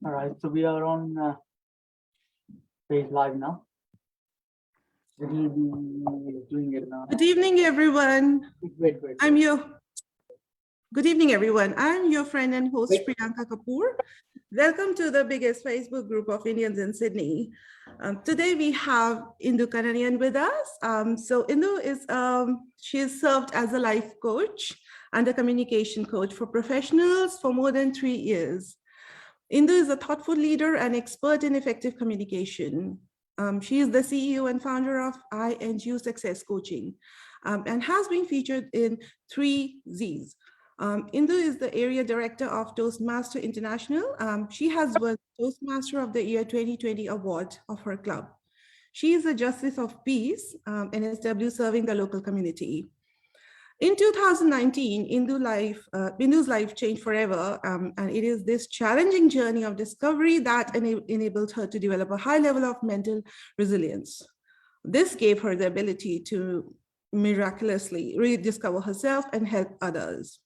All right, so we are on page live now. We will be doing it now. Good evening, everyone. Wait. Good evening, everyone. I'm your friend and host, Priyanka Kapoor. Welcome to the biggest Facebook group of Indians in Sydney. Today we have INDU KANNAIYAN with us. So INDU is, she has served as a life coach and a communication coach for professionals for more than 3 years. INDU is a thoughtful leader and expert in effective communication. She is the CEO and founder of INDU Success Coaching and has been featured in 3 Zs. INDU is the area director of Toastmaster International. She has won Toastmaster of the Year 2020 award of her club. She is a Justice of Peace, NSW, serving the local community. In 2019, INDU's life changed forever, and it is this challenging journey of discovery that enabled her to develop a high level of mental resilience. This gave her the ability to miraculously rediscover herself and help others.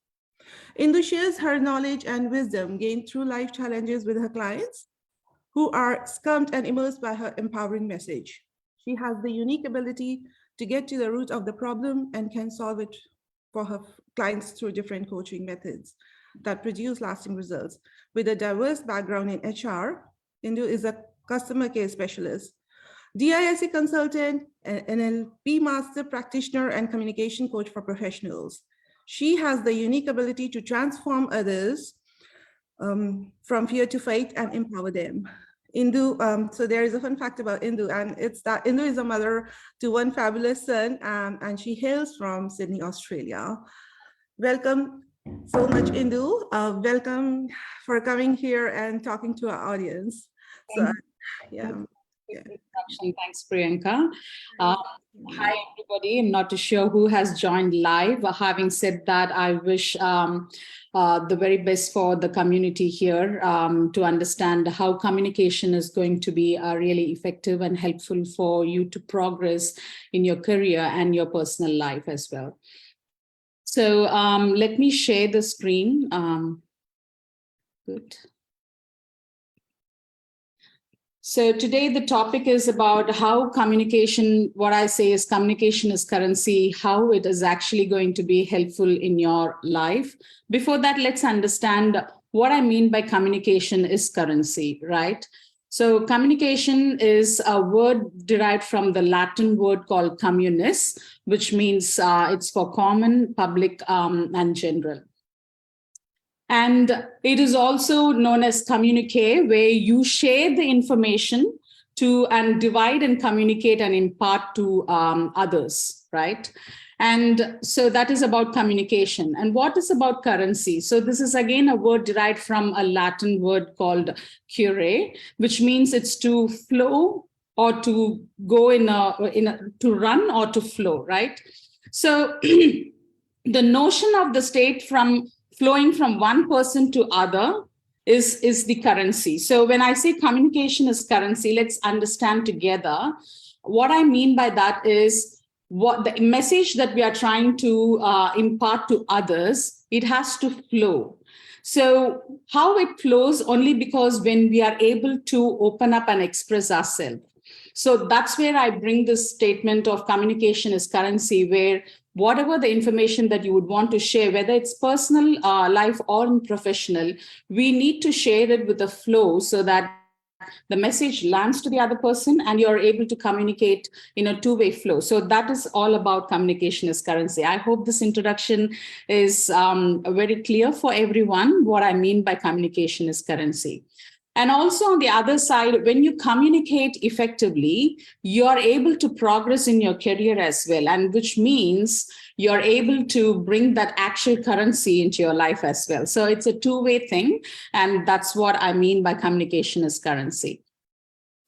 INDU shares her knowledge and wisdom gained through life challenges with her clients, who are stumped and immersed by her empowering message. She has the unique ability to get to the root of the problem and can solve it for her clients through different coaching methods that produce lasting results. With a diverse background in HR, INDU is a customer care specialist, DISC consultant, NLP master practitioner, and communication coach for professionals. She has the unique ability to transform others from fear to faith and empower them. INDU, so there is a fun fact about INDU, and it's that INDU is a mother to one fabulous son, and she hails from Sydney, Australia. Welcome so much, INDU. Welcome for coming here and talking to our audience. So, yeah. Thanks, Priyanka. Hi, everybody. I'm not too sure who has joined live. Having said that, I wish the very best for the community here to understand how communication is going to be really effective and helpful for you to progress in your career and your personal life as well. So let me share the screen. Good. So today the topic is about how communication, what I say is communication is currency, how it is actually going to be helpful in your life. Before that, let's understand what I mean by communication is currency, right? So communication is a word derived from the Latin word called communis, which means it's for common, public, and general. And it is also known as communique, where you share the information to and divide and communicate and impart to others, right? And so that is about communication. And what is about currency? So this is again a word derived from a Latin word called cure, which means it's to flow or to go to run or to flow, right? So the notion of the state from flowing from one person to other is the currency. So when I say communication is currency, let's understand together. What I mean by that is what the message that we are trying to impart to others, it has to flow. So how it flows only because when we are able to open up and express ourselves. So that's where I bring this statement of communication is currency, where whatever the information that you would want to share, whether it's personal life or in professional, we need to share it with a flow so that the message lands to the other person and you're able to communicate in a two-way flow. So that is all about communication is currency. I hope this introduction is very clear for everyone what I mean by communication is currency. And also on the other side, when you communicate effectively, you're able to progress in your career as well, and which means you're able to bring that actual currency into your life as well. So it's a two-way thing, and that's what I mean by communication is currency.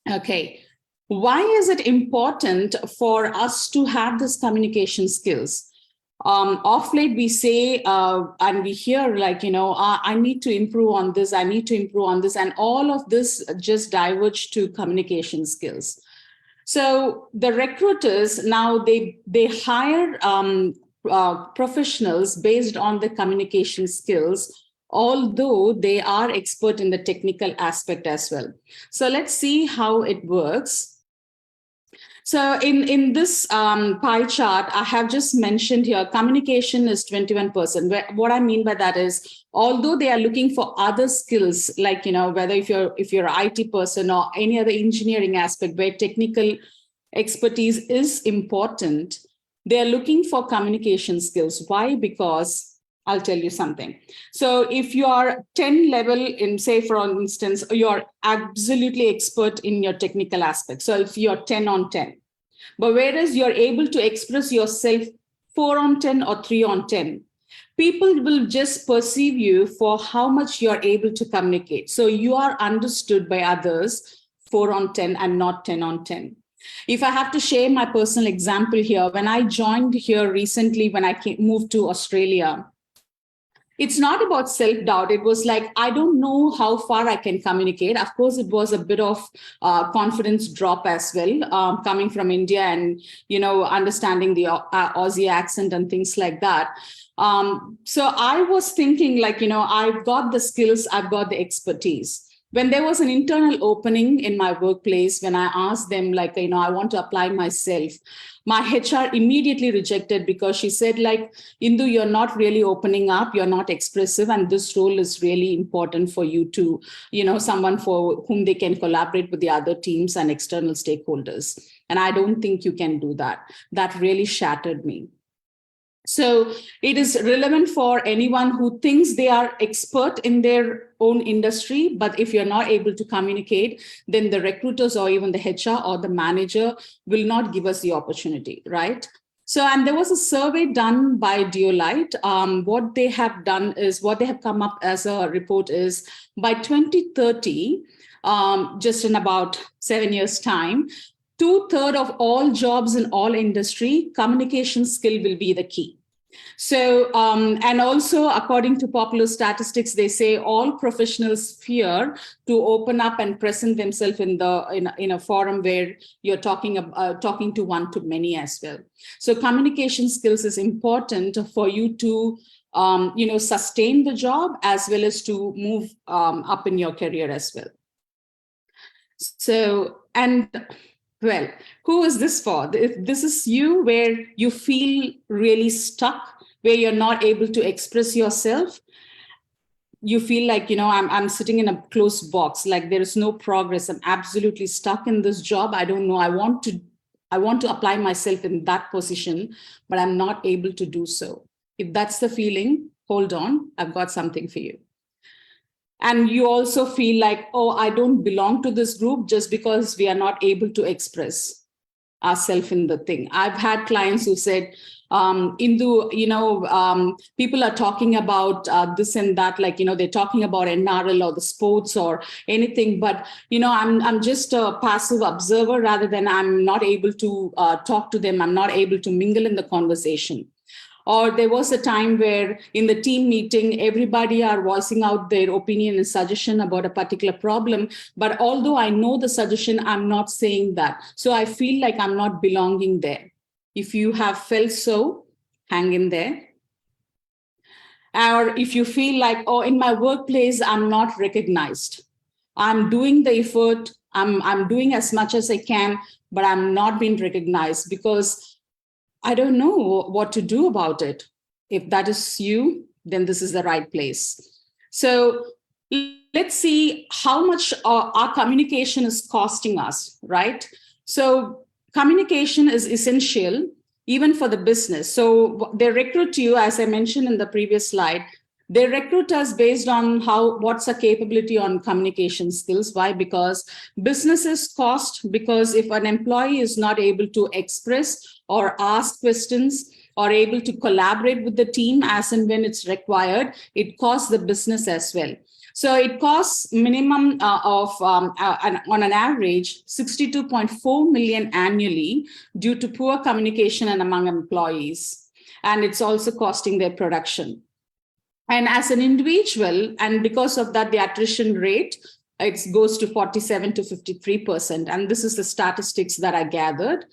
Okay, why is it important for us to have this communication skills? Off late, we say, and we hear like, I need to improve on this, I need to improve on this, and all of this just diverge to communication skills. So the recruiters now, they hire professionals based on the communication skills although they are expert in the technical aspect as well. So let's see how it works. So in this pie chart, I have just mentioned here, communication is 21%. What I mean by that is, although they are looking for other skills, like, whether if you're an IT person or any other engineering aspect where technical expertise is important, they are looking for communication skills. Why? Because I'll tell you something. So if you are 10 level in, say, for instance, you're absolutely expert in your technical aspect. So if you're 10 on 10, but whereas you're able to express yourself 4 on 10 or 3 on 10, people will just perceive you for how much you're able to communicate. So you are understood by others 4 on 10 and not 10 on 10. If I have to share my personal example here, when I joined here recently, when I moved to Australia, it's not about self-doubt. It was like, I don't know how far I can communicate. Of course, it was a bit of confidence drop as well, coming from India and, understanding the Aussie accent and things like that. So I was thinking like, I've got the skills, I've got the expertise. When there was an internal opening in my workplace, when I asked them, like, I want to apply myself, my HR immediately rejected because she said, like, Indu, you're not really opening up, you're not expressive, and this role is really important for you to, someone for whom they can collaborate with the other teams and external stakeholders. And I don't think you can do that. That really shattered me. So it is relevant for anyone who thinks they are expert in their own industry, but if you're not able to communicate, then the recruiters or even the HR or the manager will not give us the opportunity, right? So, and there was a survey done by Deolite. What they have done is, what they have come up as a report is, by 2030, just in about 7 years' time, 2/3 of all jobs in all industry, communication skill will be the key. So, and also according to popular statistics, they say all professionals fear to open up and present themselves in a forum where you're talking to one-to-many as well. So communication skills is important for you to sustain the job as well as to move up in your career as well. So, and well, who is this for? If this is you, where you feel really stuck, where you're not able to express yourself, you feel like, I'm sitting in a closed box, like there is no progress. I'm absolutely stuck in this job. I don't know. I want to apply myself in that position, but I'm not able to do so. If that's the feeling, hold on, I've got something for you. And you also feel like, oh, I don't belong to this group just because we are not able to express ourselves in the thing. I've had clients who said, Indu, people are talking about this and that, like, they're talking about NRL or the sports or anything, but, I'm just a passive observer rather than I'm not able to talk to them. I'm not able to mingle in the conversation. Or there was a time where in the team meeting, everybody are voicing out their opinion and suggestion about a particular problem. But although I know the suggestion, I'm not saying that. So I feel like I'm not belonging there. If you have felt so, hang in there. Or if you feel like, oh, in my workplace, I'm not recognized. I'm doing the effort. I'm doing as much as I can, but I'm not being recognized because I don't know what to do about it. If that is you, then this is the right place. So let's see how much our communication is costing us, right? So communication is essential even for the business. So they recruit you, as I mentioned in the previous slide, they recruit us based on what's our capability on communication skills. Why? Because businesses cost, because if an employee is not able to express or ask questions or able to collaborate with the team as and when it's required, it costs the business as well. So it costs minimum on an average 62.4 million annually due to poor communication and among employees. And it's also costing their production. And as an individual, and because of that, the attrition rate, it goes to 47 to 53%. And this is the statistics that I gathered.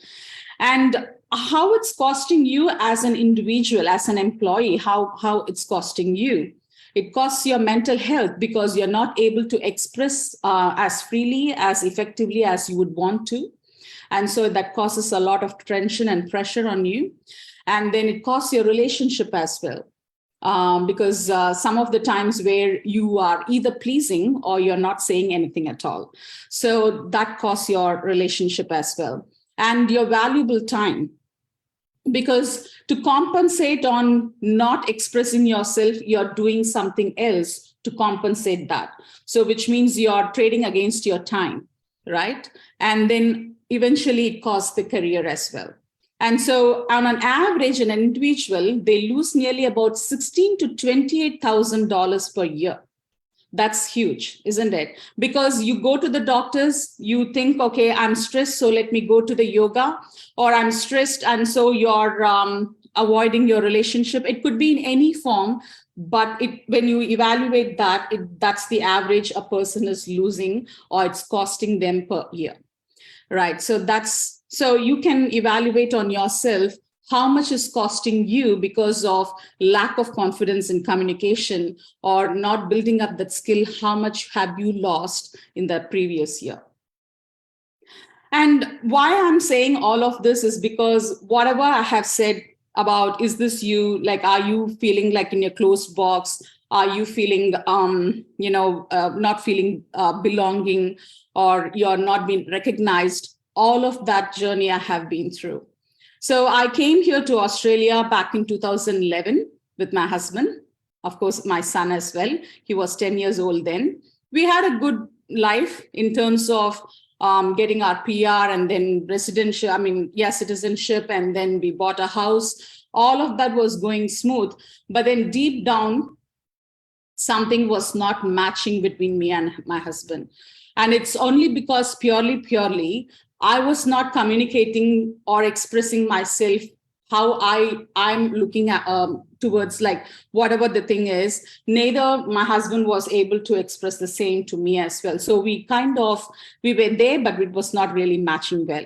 And how it's costing you as an individual, as an employee, how it's costing you. It costs your mental health because you're not able to express as freely, as effectively as you would want to. And so that causes a lot of tension and pressure on you. And then it costs your relationship as well. Because some of the times where you are either pleasing or you're not saying anything at all. So that costs your relationship as well. And your valuable time. Because to compensate on not expressing yourself, you're doing something else to compensate that. So which means you're trading against your time, right? And then eventually it costs the career as well. And so on an average, an individual, they lose nearly about $16,000 to $28,000 per year. That's huge, isn't it? Because you go to the doctors, you think, okay, I'm stressed, so let me go to the yoga, or I'm stressed, and so you're avoiding your relationship. It could be in any form, but when you evaluate that, that's the average a person is losing, or it's costing them per year, right? So you can evaluate on yourself how much is costing you because of lack of confidence in communication or not building up that skill. How much have you lost in the previous year? And why I'm saying all of this is because whatever I have said about, is this you, like, are you feeling like in your closed box? Are you feeling, not feeling belonging, or you're not being recognized? All of that journey I have been through. So I came here to Australia back in 2011 with my husband, of course, my son as well. He was 10 years old then. We had a good life in terms of getting our PR and then citizenship, and then we bought a house. All of that was going smooth. But then deep down, something was not matching between me and my husband. And it's only because purely, I was not communicating or expressing myself how I'm looking at towards, like, whatever the thing is. Neither my husband was able to express the same to me as well. So we were there, but it was not really matching well.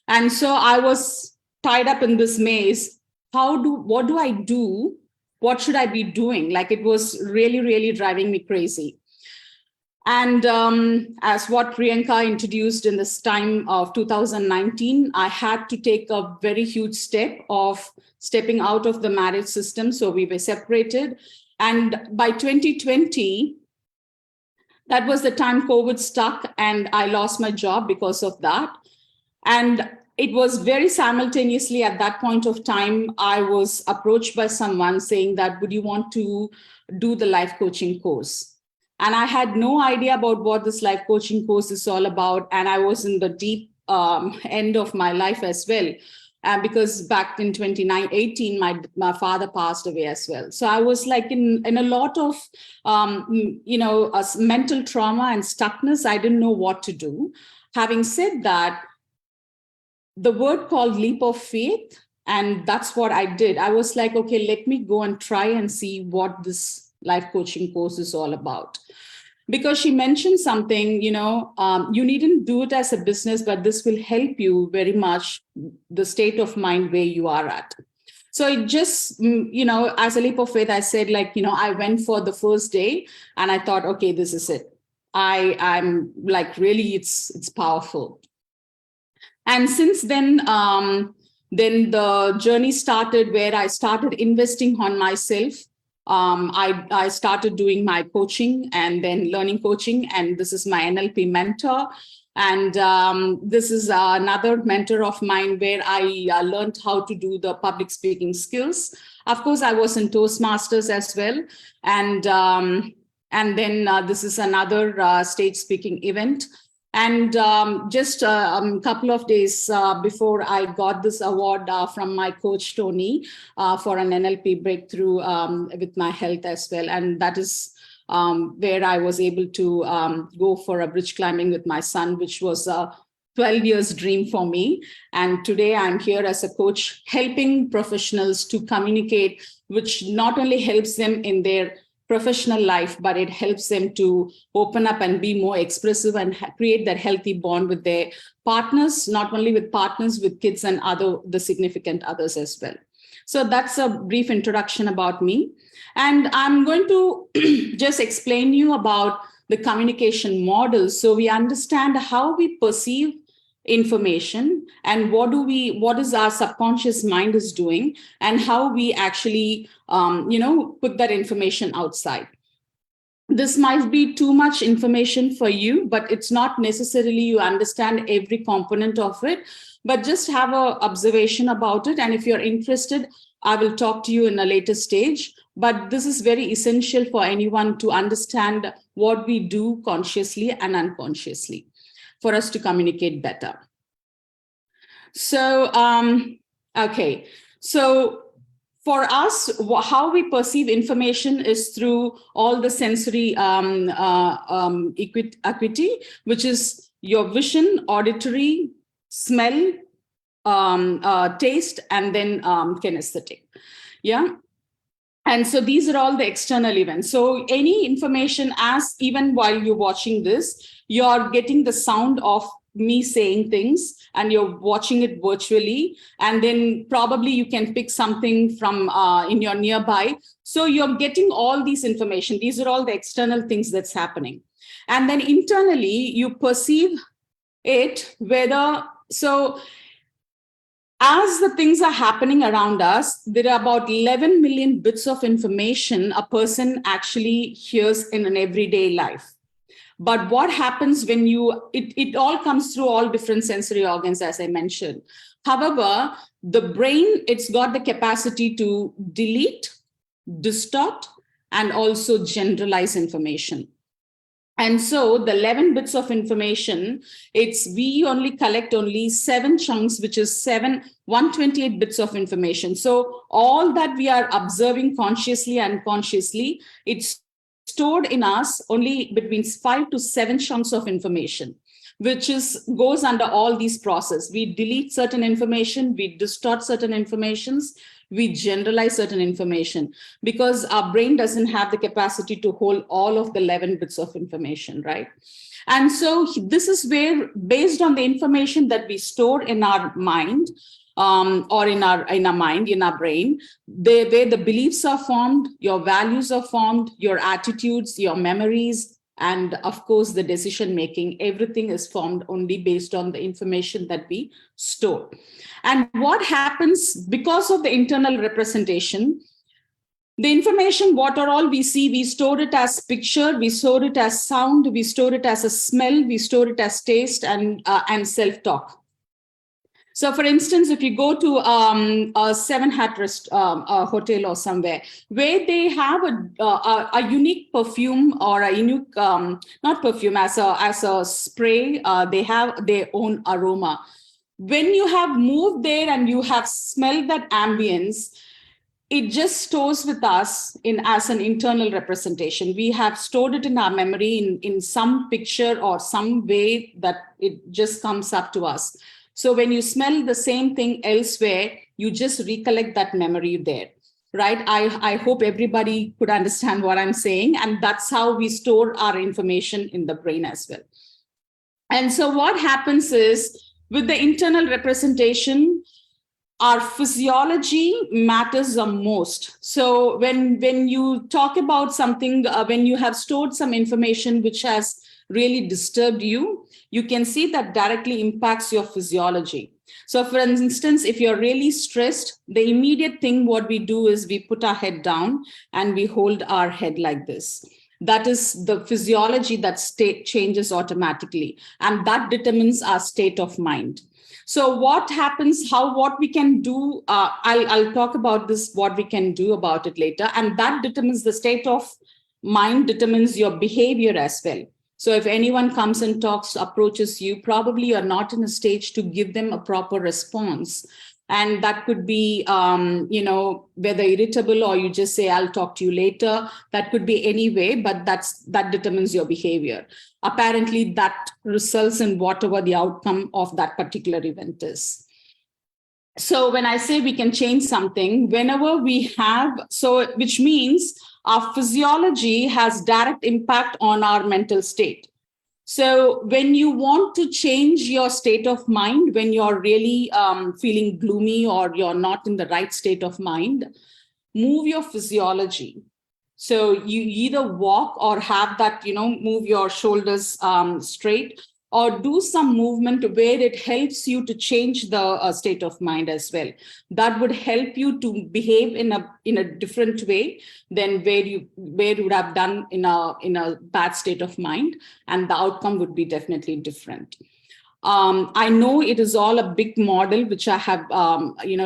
And so I was tied up in this maze. What do I do? What should I be doing? Like, it was really, really driving me crazy. And as what Priyanka introduced in this time of 2019, I had to take a very huge step of stepping out of the marriage system. So we were separated. And by 2020, that was the time COVID stuck, and I lost my job because of that. And it was very simultaneously at that point of time, I was approached by someone saying that, would you want to do the life coaching course? And I had no idea about what this life coaching course is all about. And I was in the deep end of my life as well. Because back in 2018, my father passed away as well. So I was like in a lot of, mental trauma and stuckness. I didn't know what to do. Having said that, the word called leap of faith, and that's what I did. I was like, okay, let me go and try and see what this life coaching course is all about. Because she mentioned something, you needn't do it as a business, but this will help you very much, the state of mind where you are at. So it just, as a leap of faith, I said, I went for the first day and I thought, okay, this is it. I'm like, really, it's powerful. And since then the journey started where I started investing on myself. I started doing my coaching and then learning coaching, and this is my NLP mentor. And this is another mentor of mine where I learned how to do the public speaking skills. Of course, I was in Toastmasters as well. And then this is another stage speaking event. And just a couple of days before I got this award from my coach, Tony, for an NLP breakthrough with my health as well. And that is where I was able to go for a bridge climbing with my son, which was a 12 years dream for me. And today I'm here as a coach, helping professionals to communicate, which not only helps them in their professional life, but it helps them to open up and be more expressive and create that healthy bond with their partners, not only with partners, with kids and the significant others as well. So that's a brief introduction about me. And I'm going to just explain you about the communication model, so we understand how we perceive information and what is our subconscious mind is doing, and how we actually put that information outside. This might be too much information for you, but it's not necessarily you understand every component of it, but just have an observation about it. And if you're interested, I will talk to you in a later stage. But this is very essential for anyone to understand what we do consciously and unconsciously for us to communicate better. So, okay. So for us, how we perceive information is through all the sensory acuity, which is your vision, auditory, smell, taste, and then kinesthetic. Yeah. And so these are all the external events. So any information, as even while you're watching this, you're getting the sound of me saying things, and you're watching it virtually, and then probably you can pick something from in your nearby. So you're getting all these information. These are all the external things that's happening. And then internally you perceive it, whether, so as the things are happening around us, there are about 11 million bits of information a person actually hears in an everyday life. But what happens when it all comes through all different sensory organs, as I mentioned. However, the brain, it's got the capacity to delete, distort, and also generalize information. And so the 11 bits of information, we only collect only 7 chunks, which is 128 bits of information. So all that we are observing consciously and unconsciously, it's stored in us only between 5 to 7 chunks of information, which goes under all these processes. We delete certain information, we distort certain informations, we generalize certain information, because our brain doesn't have the capacity to hold all of the 11 bits of information, right? And so this is where, based on the information that we store in our mind, or in our brain, where the beliefs are formed, your values are formed, your attitudes, your memories, and of course the decision making, everything is formed only based on the information that we store. And what happens because of the internal representation, the information, what are all we see, we store it as picture, we store it as sound, we store it as a smell, we store it as taste, and self-talk. So for instance, if you go to a 7-hat hotel or somewhere where they have a unique perfume, or a unique, not perfume, as a spray, they have their own aroma. When you have moved there and you have smelled that ambience, it just stores with us as an internal representation. We have stored it in our memory in some picture or some way that it just comes up to us. So when you smell the same thing elsewhere, you just recollect that memory there, right? I hope everybody could understand what I'm saying. And that's how we store our information in the brain as well. And so what happens is, with the internal representation, our physiology matters the most. So when you talk about something, when you have stored some information which has really disturbed you, you can see that directly impacts your physiology. So for instance, if you're really stressed, the immediate thing what we do is we put our head down and we hold our head like this. That is the physiology that changes automatically, and that determines our state of mind. So what happens, what we can do, I'll talk about this, what we can do about it later. And that determines the state of mind, determines your behavior as well. So if anyone comes and approaches you, probably you're not in a stage to give them a proper response. And that could be, whether irritable or you just say, I'll talk to you later. That could be any way, but that determines your behavior. Apparently, that results in whatever the outcome of that particular event is. So when I say we can change something, whenever we have, which means our physiology has direct impact on our mental state. So when you want to change your state of mind, when you're really feeling gloomy or you're not in the right state of mind, move your physiology. So you either walk or have that, move your shoulders straight, or do some movement where it helps you to change the state of mind as well. That would help you to behave in a different way than where you would have done in a bad state of mind, and the outcome would be definitely different. I know it is all a big model, which I have,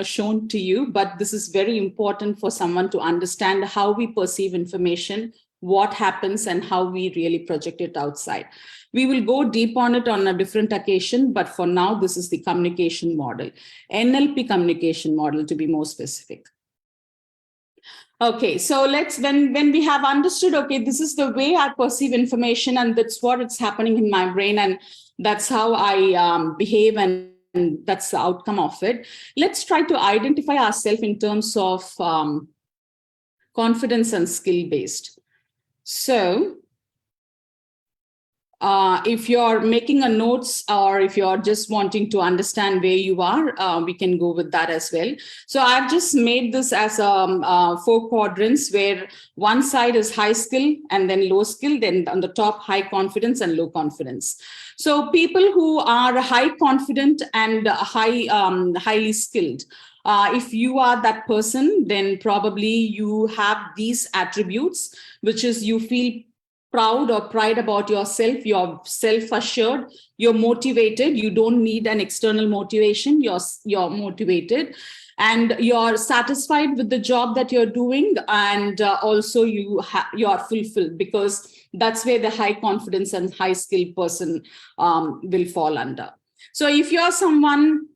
shown to you, but this is very important for someone to understand how we perceive information, what happens, and how we really project it outside. We will go deep on it on a different occasion, but for now, this is the communication model, NLP communication model to be more specific. Okay, so when we have understood, okay, this is the way I perceive information and that's what it's happening in my brain and that's how I behave and that's the outcome of it. Let's try to identify ourselves in terms of confidence and skill-based. So if you're making a notes or if you're just wanting to understand where you are, we can go with that as well. So I've just made this as 4 quadrants where one side is high skill and then low skill, then on the top, high confidence and low confidence. So people who are high confident and highly skilled, if you are that person, then probably you have these attributes, which is you feel proud or pride about yourself, you're self-assured, you're motivated, you don't need an external motivation, you're motivated, and you're satisfied with the job that you're doing, and also you are fulfilled, because that's where the high confidence and high skill person will fall under. So if you're someone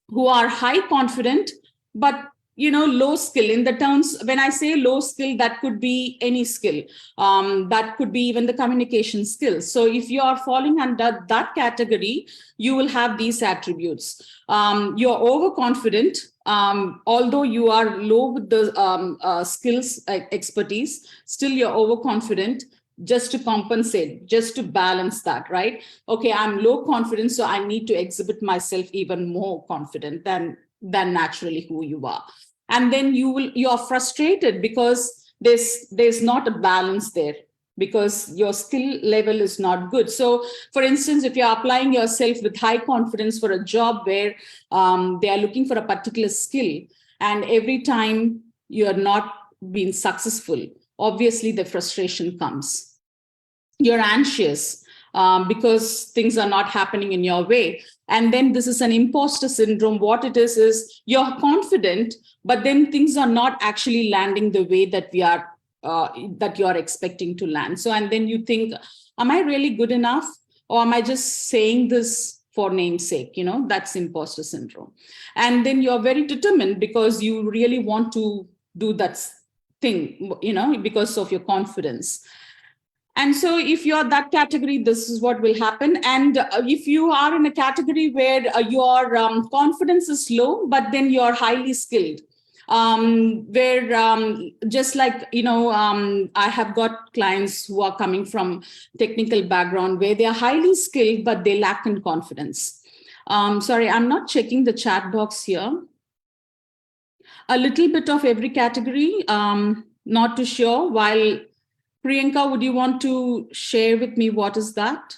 who are high confident, but low skill, in the terms, when I say low skill, that could be any skill. That could be even the communication skills. So if you are falling under that category, you will have these attributes. You're overconfident, although you are low with the skills expertise, still you're overconfident, just to compensate, just to balance that, right? Okay, I'm low confidence, so I need to exhibit myself even more confident than naturally who you are. And then you're frustrated because there's not a balance there, because your skill level is not good. So for instance, if you're applying yourself with high confidence for a job where they are looking for a particular skill, and every time you're not being successful, obviously the frustration comes. You're anxious because things are not happening in your way. And then this is an imposter syndrome. What it is you're confident, but then things are not actually landing the way that we are, that you're expecting to land. So, and then you think, am I really good enough? Or am I just saying this for namesake? That's imposter syndrome. And then you're very determined because you really want to do that thing, because of your confidence. And so if you're that category, this is what will happen. And if you are in a category where your confidence is low, but then you're highly skilled, where just like, I have got clients who are coming from technical background where they are highly skilled, but they lack in confidence. Sorry, I'm not checking the chat box here. A little bit of every category, not too sure. While Priyanka, would you want to share with me what is that?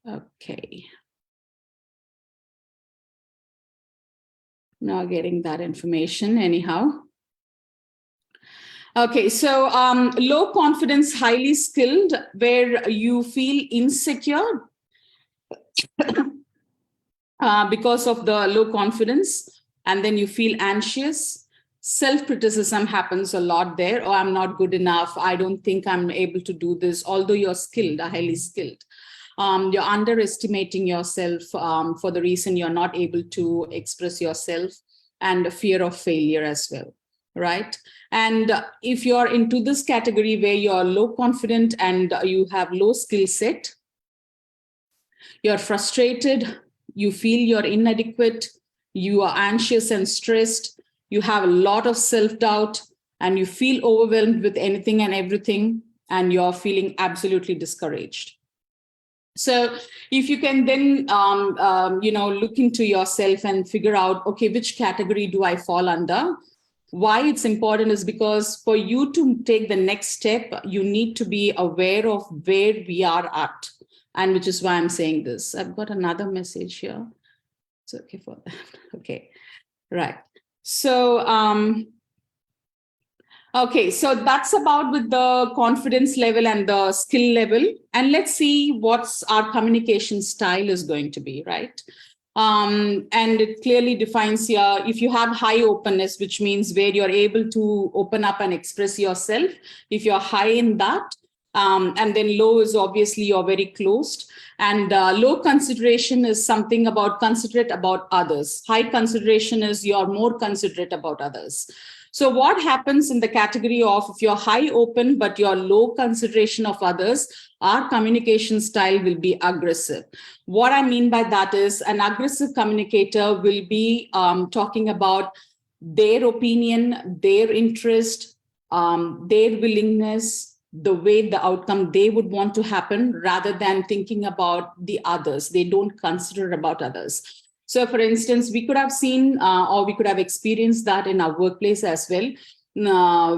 Okay. Not getting that information anyhow. Okay, so low confidence, highly skilled, where you feel insecure because of the low confidence. And then you feel anxious. Self-criticism happens a lot there. Oh, I'm not good enough. I don't think I'm able to do this, although you're skilled, highly skilled. You're underestimating yourself for the reason you're not able to express yourself, and a fear of failure as well, right? And if you're into this category where you're low confident and you have low skill set, you're frustrated, you feel you're inadequate, you are anxious and stressed, you have a lot of self-doubt, and you feel overwhelmed with anything and everything, and you're feeling absolutely discouraged. So if you can then, look into yourself and figure out, okay, which category do I fall under? Why it's important is because for you to take the next step, you need to be aware of where we are at. And which is why I'm saying this. I've got another message here. It's okay for that. Okay, right. So, okay, so that's about with the confidence level and the skill level. And let's see what's our communication style is going to be, right? And it clearly defines here, if you have high openness, which means where you're able to open up and express yourself, if you're high in that, and then low is obviously you're very closed. And low consideration is something about considerate about others. High consideration is you're more considerate about others. So what happens in the category of if you're high open, but you're low consideration of others, our communication style will be aggressive. What I mean by that is an aggressive communicator will be talking about their opinion, their interest, their willingness, the way the outcome they would want to happen rather than thinking about the others. They don't consider about others. So for instance, we could have seen or we could have experienced that in our workplace as well,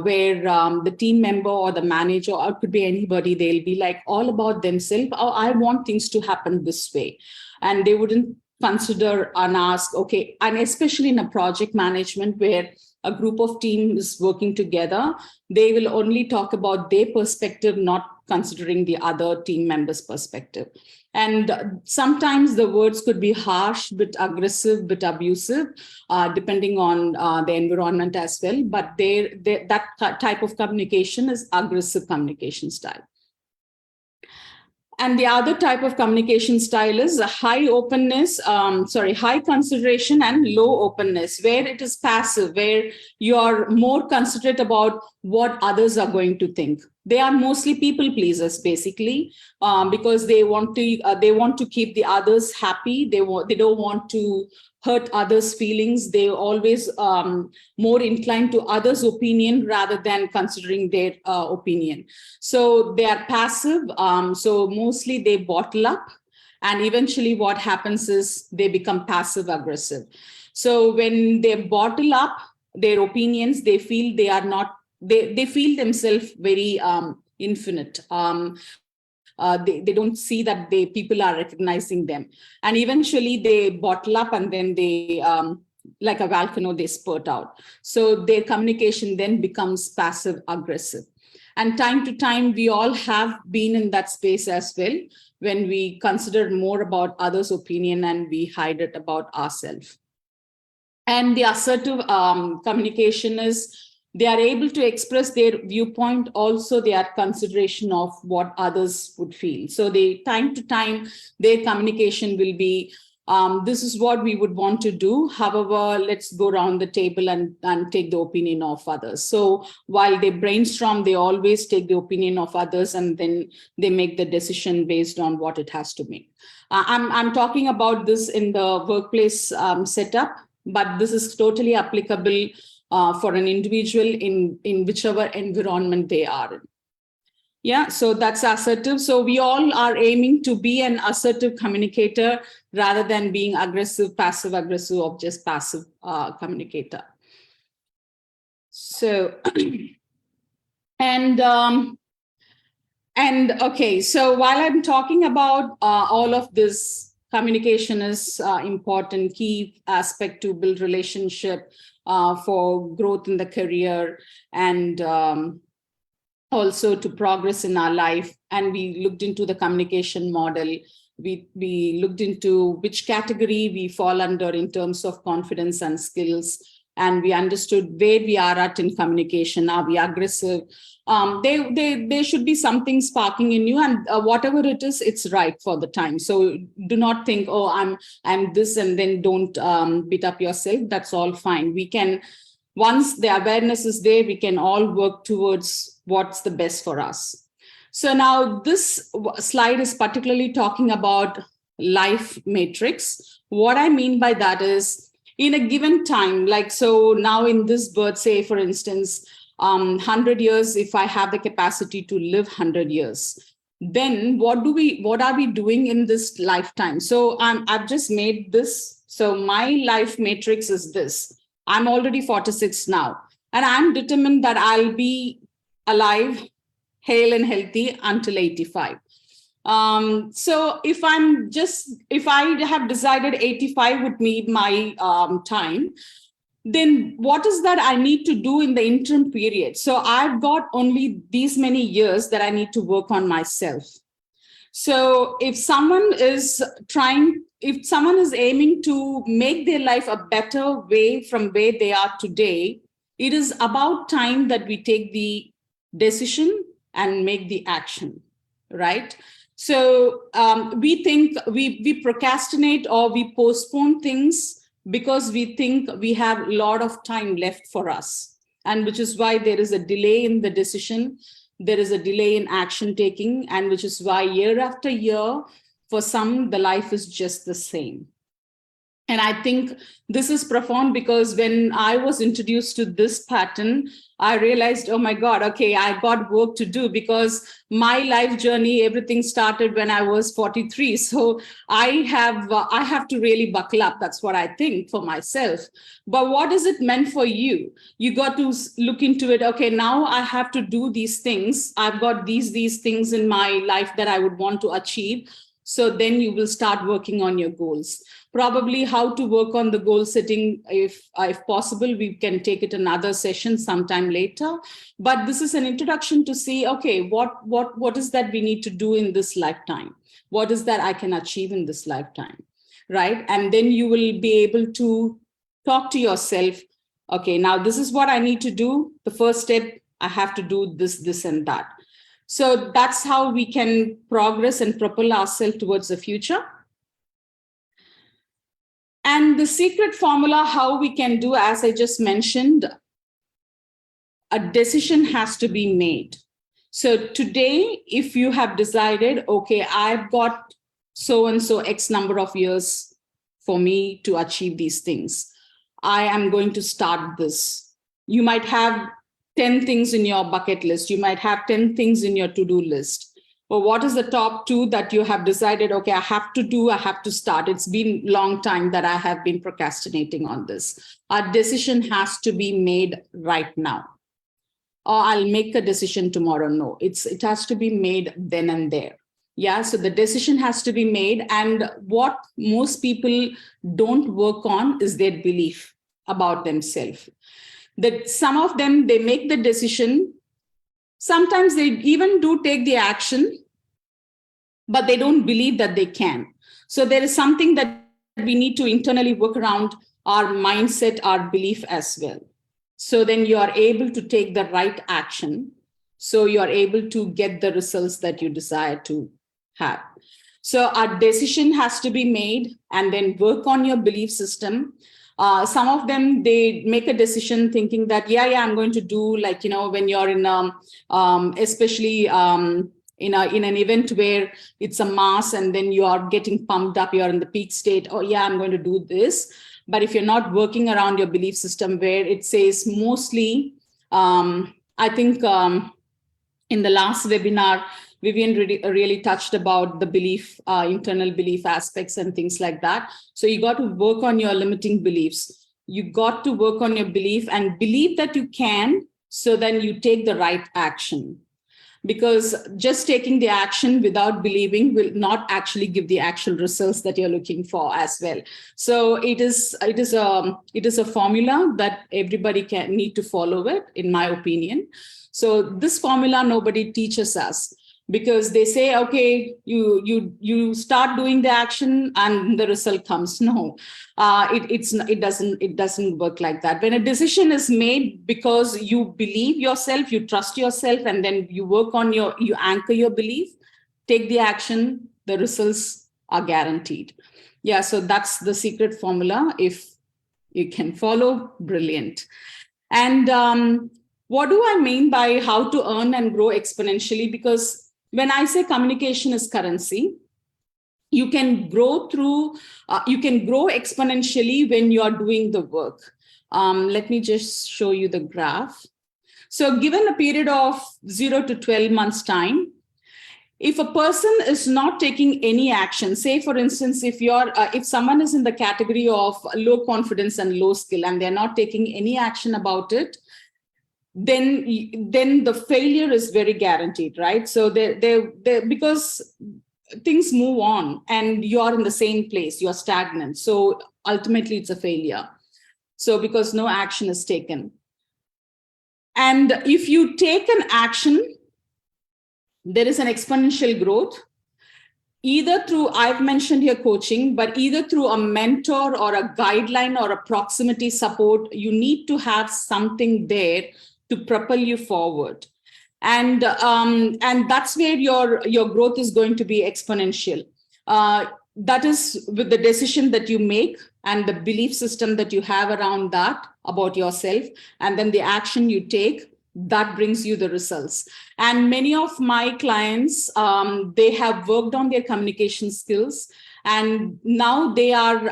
where the team member or the manager, or it could be anybody, they'll be like all about themselves. Oh, I want things to happen this way. And they wouldn't consider and ask, okay, and especially in a project management where a group of teams working together, they will only talk about their perspective, not considering the other team members' perspective. And sometimes the words could be harsh, bit aggressive, bit abusive, depending on the environment as well. But that type of communication is aggressive communication style. And the other type of communication style is a high openness, high consideration and low openness, where it is passive, where you are more considerate about what others are going to think. They are mostly people pleasers, basically, because they want to keep the others happy. They don't want to hurt others' feelings. They always more inclined to others' opinion rather than considering their opinion. So they are passive. So mostly they bottle up, and eventually what happens is they become passive aggressive. So when they bottle up their opinions, they feel they are not. They feel themselves very infinite. They don't see that people are recognizing them. And eventually they bottle up, and then they, like a volcano, they spurt out. So their communication then becomes passive aggressive. And time to time, we all have been in that space as well, when we consider more about others' opinion and we hide it about ourselves. And the assertive communication is, they are able to express their viewpoint, also their consideration of what others would feel. So time to time, their communication will be, this is what we would want to do. However, let's go around the table and take the opinion of others. So while they brainstorm, they always take the opinion of others, and then they make the decision based on what it has to make. I'm talking about this in the workplace setup, but this is totally applicable for an individual in whichever environment they are in. Yeah, so that's assertive. So we all are aiming to be an assertive communicator rather than being aggressive, passive aggressive, or just passive communicator. So, and okay, so while I'm talking about all of this, communication is important, key aspect to build relationship, for growth in the career, and also to progress in our life. And we looked into the communication model. We looked into which category we fall under in terms of confidence and skills. And we understood where we are at in communication. Are we aggressive? There should be something sparking in you, and whatever it is, it's right for the time. So do not think, oh, I'm this, and then don't beat up yourself. That's all fine. We can, once the awareness is there, we can all work towards what's the best for us. So now this slide is particularly talking about life matrix. What I mean by that is, in a given time, like, so now in this birth, say, for instance, 100 years, if I have the capacity to live 100 years, then what are we doing in this lifetime? So I've just made this. So my life matrix is this. I'm already 46 now, and I'm determined that I'll be alive, hale and healthy until 85. So if I have decided 85 would be my time, then what is that I need to do in the interim period? So I've got only these many years that I need to work on myself. So if someone is aiming to make their life a better way from where they are today, it is about time that we take the decision and make the action, right? So we think we procrastinate or we postpone things because we think we have a lot of time left for us, and which is why there is a delay in the decision, there is a delay in action taking, and which is why year after year, for some, the life is just the same. And I think this is profound because when I was introduced to this pattern, I realized, oh my God, okay, I got work to do because my life journey, everything started when I was 43. So I have to really buckle up. That's what I think for myself. But what is it meant for you? You got to look into it. Okay, now I have to do these things. I've got these things in my life that I would want to achieve. So then you will start working on your goals. Probably how to work on the goal setting, if possible, we can take it another session sometime later. But this is an introduction to see, okay, what is that we need to do in this lifetime? What is that I can achieve in this lifetime, right? And then you will be able to talk to yourself, okay, now this is what I need to do. The first step, I have to do this and that. So that's how we can progress and propel ourselves towards the future. And the secret formula, how we can do, as I just mentioned, a decision has to be made. So today, if you have decided, okay, I've got so-and-so X number of years for me to achieve these things, I am going to start this. You might have 10 things in your bucket list. You might have 10 things in your to-do list. But what is the top 2 that you have decided, okay, I have to start. It's been a long time that I have been procrastinating on this. A decision has to be made right now. Or I'll make a decision tomorrow. No, it has to be made then and there. Yeah, so the decision has to be made. And what most people don't work on is their belief about themselves. That some of them, they make the decision. Sometimes they even do take the action, but they don't believe that they can. So there is something that we need to internally work around our mindset, our belief as well. So then you are able to take the right action. So you are able to get the results that you desire to have. So a decision has to be made and then work on your belief system. Some of them, they make a decision thinking that, yeah, I'm going to do, like, when you're in, especially in an event where it's a mass and then you are getting pumped up, you're in the peak state, oh yeah, I'm going to do this. But if you're not working around your belief system, where it says mostly, I think in the last webinar, Vivian really touched about the belief, internal belief aspects and things like that. So you got to work on your limiting beliefs. You got to work on your belief and believe that you can, so then you take the right action. Because just taking the action without believing will not actually give the actual results that you're looking for as well. So it is a formula that everybody need to follow it, in my opinion. So this formula nobody teaches us, because they say, okay, you start doing the action and the result comes. No, it doesn't work like that. When a decision is made because you believe yourself, you trust yourself, and then you work on you anchor your belief, take the action, the results are guaranteed. Yeah, so that's the secret formula. If you can follow, brilliant. And what do I mean by how to earn and grow exponentially? Because when I say communication is currency, you can grow exponentially when you are doing the work. Let me just show you the graph. So given a period of 0 to 12 months time, if a person is not taking any action, say for instance, if someone is in the category of low confidence and low skill and they're not taking any action about it, then the failure is very guaranteed, right? So because things move on and you're in the same place, you're stagnant. So ultimately it's a failure. So because no action is taken. And if you take an action, there is an exponential growth, either through, I've mentioned here coaching, but either through a mentor or a guideline or a proximity support. You need to have something there to propel you forward. And that's where your growth is going to be exponential. That is with the decision that you make and the belief system that you have around that about yourself, and then the action you take, that brings you the results. And many of my clients, they have worked on their communication skills, and now they are,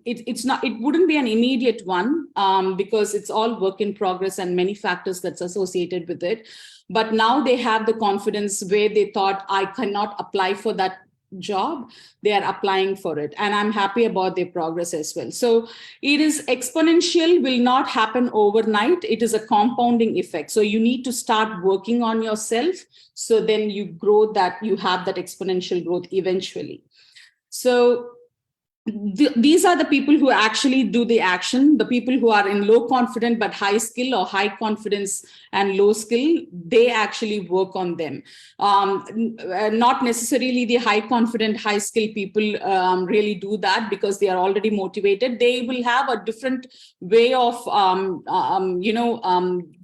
it wouldn't be an immediate one because it's all work in progress and many factors that's associated with it. But now they have the confidence where they thought, I cannot apply for that job, they are applying for it, and I'm happy about their progress as well. So it is exponential, will not happen overnight. It is a compounding effect. So you need to start working on yourself, so then you grow that, you have that exponential growth eventually. So these are the people who actually do the action. The people who are in low confidence but high skill, or high confidence and low skill, they actually work on them. Not necessarily the high confident, high skill people really do that because they are already motivated. They will have a different way of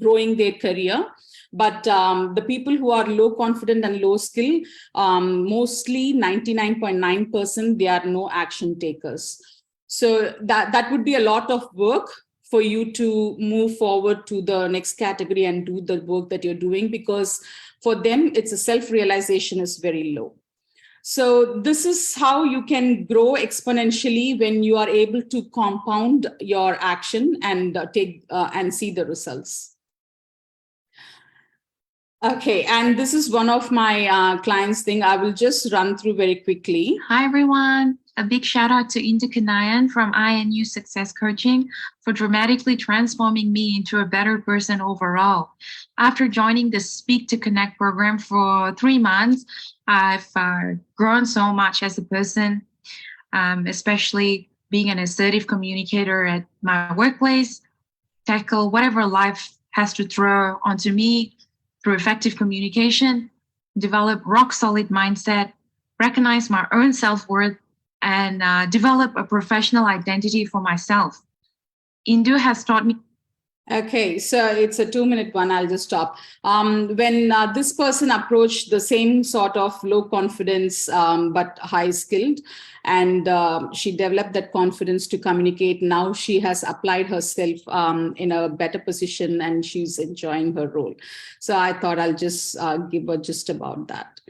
growing their career. But the people who are low confident and low skill, mostly 99.9%, they are no action takers. So that would be a lot of work for you to move forward to the next category and do the work that you're doing, because for them, it's a self-realization is very low. So this is how you can grow exponentially when you are able to compound your action and take and see the results. Okay, and this is one of my clients' thing. I will just run through very quickly. Hi, everyone. A big shout out to INDU KANNAIYAN from INU Success Coaching for dramatically transforming me into a better person overall. After joining the Speak to Connect program for 3 months, I've grown so much as a person, especially being an assertive communicator at my workplace, tackle whatever life has to throw onto me through effective communication, develop rock-solid mindset, recognize my own self-worth, and develop a professional identity for myself. INDU has taught me. Okay, so it's a 2-minute one. I'll just stop. When this person approached the same sort of low confidence but high skilled, and she developed that confidence to communicate. Now she has applied herself in a better position and she's enjoying her role. So I thought I'll just give a gist about that.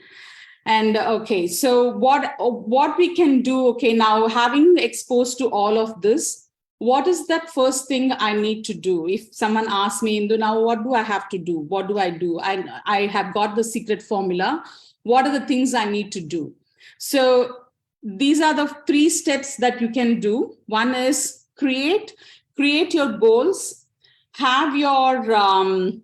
And okay, so what we can do, okay, now having exposed to all of this, what is that first thing I need to do? If someone asks me, Indu, now what do I have to do? What do I do? I have got the secret formula. What are the things I need to do? So these are the 3 steps that you can do. One is create your goals, have your, and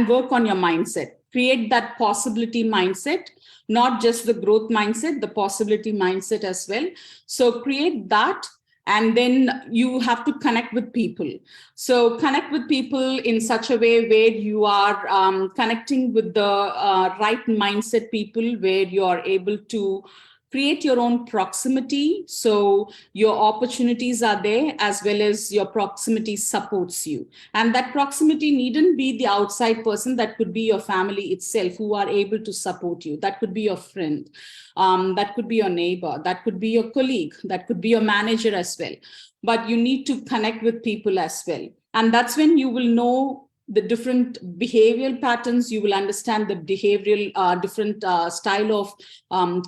work on your mindset. Create that possibility mindset, not just the growth mindset, the possibility mindset as well. So create that. And then you have to connect with people. So connect with people in such a way where you are connecting with the right mindset people, where you are able to create your own proximity. So your opportunities are there, as well as your proximity supports you. And that proximity needn't be the outside person. That could be your family itself, who are able to support you. That could be your friend. That could be your neighbor. That could be your colleague. That could be your manager as well. But you need to connect with people as well. And that's when you will know the different behavioral patterns. You will understand the behavioral, different style of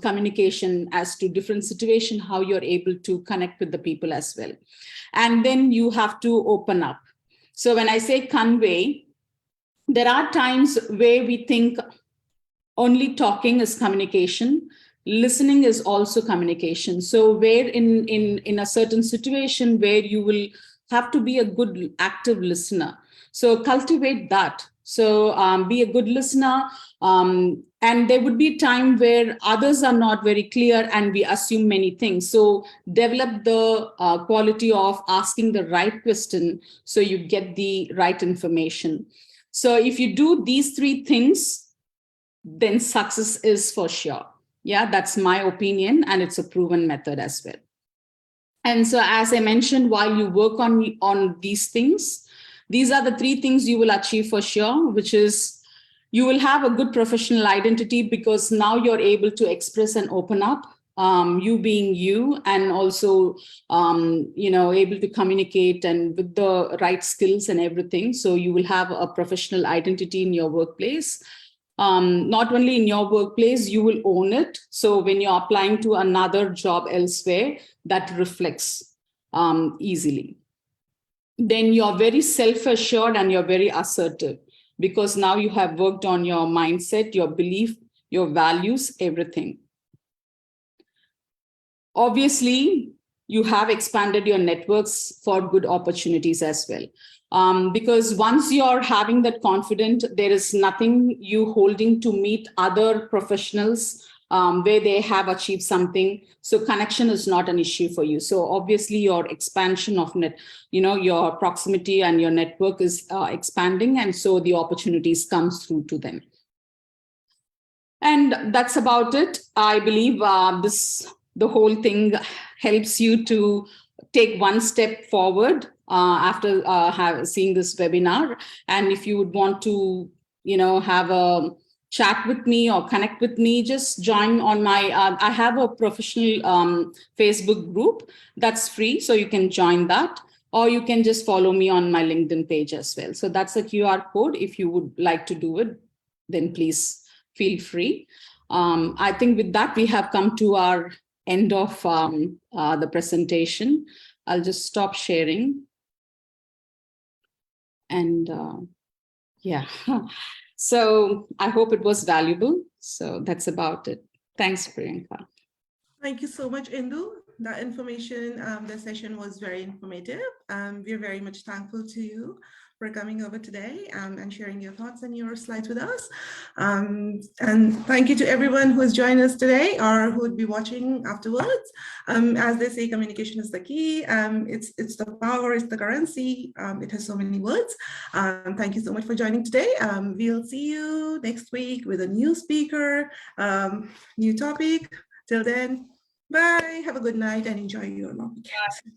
communication as to different situation, how you're able to connect with the people as well. And then you have to open up. So when I say convey, there are times where we think only talking is communication. Listening is also communication. So where in a certain situation where you will have to be a good active listener. So cultivate that. So be a good listener. And there would be a time where others are not very clear and we assume many things. So develop the quality of asking the right question so you get the right information. So if you do these three things, then success is for sure. Yeah, that's my opinion, and it's a proven method as well. And so, as I mentioned, while you work on these things, these are the three things you will achieve for sure, which is you will have a good professional identity because now you're able to express and open up, you being you, and also, able to communicate and with the right skills and everything. So you will have a professional identity in your workplace. Not only in your workplace, you will own it. So when you're applying to another job elsewhere, that reflects easily. Then you're very self-assured and you're very assertive because now you have worked on your mindset, your belief, your values, everything. Obviously, you have expanded your networks for good opportunities as well. Because once you're having that confidence, there is nothing you holding to meet other professionals where they have achieved something. So connection is not an issue for you. So obviously your expansion of your proximity and your network is expanding. And so the opportunities comes through to them. And that's about it. I believe the whole thing helps you to take one step forward after seeing this webinar. And if you would want to, have a chat with me or connect with me, just join on my, I have a professional Facebook group that's free. So you can join that, or you can just follow me on my LinkedIn page as well. So that's a QR code. If you would like to do it, then please feel free. I think with that, we have come to our end of the presentation. I'll just stop sharing. And yeah, so I hope it was valuable. So that's about it. Thanks, Priyanka. Thank you so much, Indu. That information, the session was very informative. We're very much thankful to you for coming over today and sharing your thoughts and your slides with us. And thank you to everyone who has joined us today or who would be watching afterwards. As they say, communication is the key. It's the power, it's the currency. It has so many words. Thank you so much for joining today. We'll see you next week with a new speaker, new topic. Till then, bye. Have a good night and enjoy your long weekend.